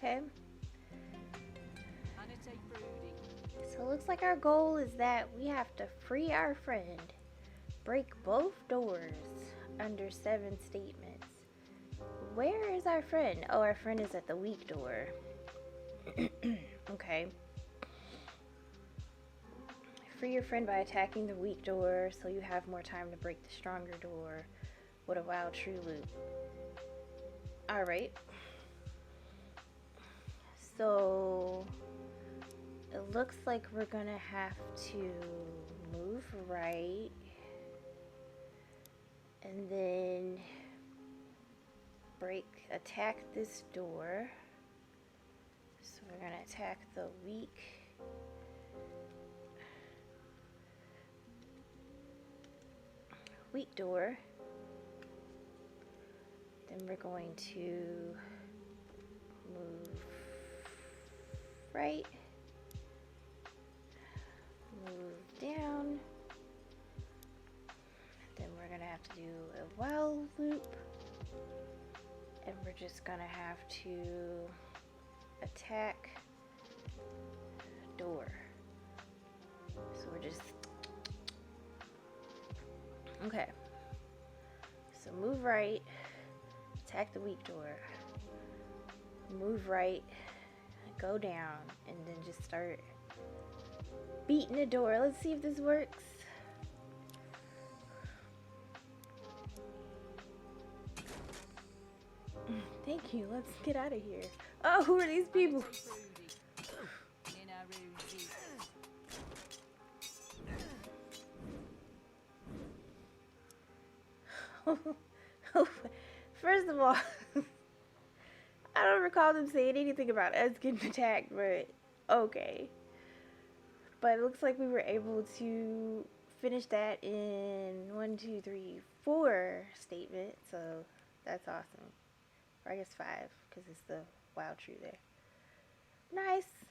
Okay. So it looks like our goal is that we have to free our friend. Break both doors under 7 statements. Where is our friend? Oh, our friend is at the weak door. Okay. Free your friend by attacking the weak door so you have more time to break the stronger door with a wild true loop. Alright. So it looks like we're gonna have to move right and then attack this door. So we're gonna attack the weak door. Then we're going to move right, move down, then we're gonna have to do a while loop, and we're just gonna have to attack door. So we're just okay. So move right, attack the weak door, move right, go down, and then just start beating the door. Let's see if this works. Thank you. Let's get out of here. Oh, who are these people? First of all, I don't recall them saying anything about us getting attacked, but okay. But it looks like we were able to finish that in 1, 2, 3, 4 statements, so that's awesome. Or I guess 5, because it's the wild true there. Nice.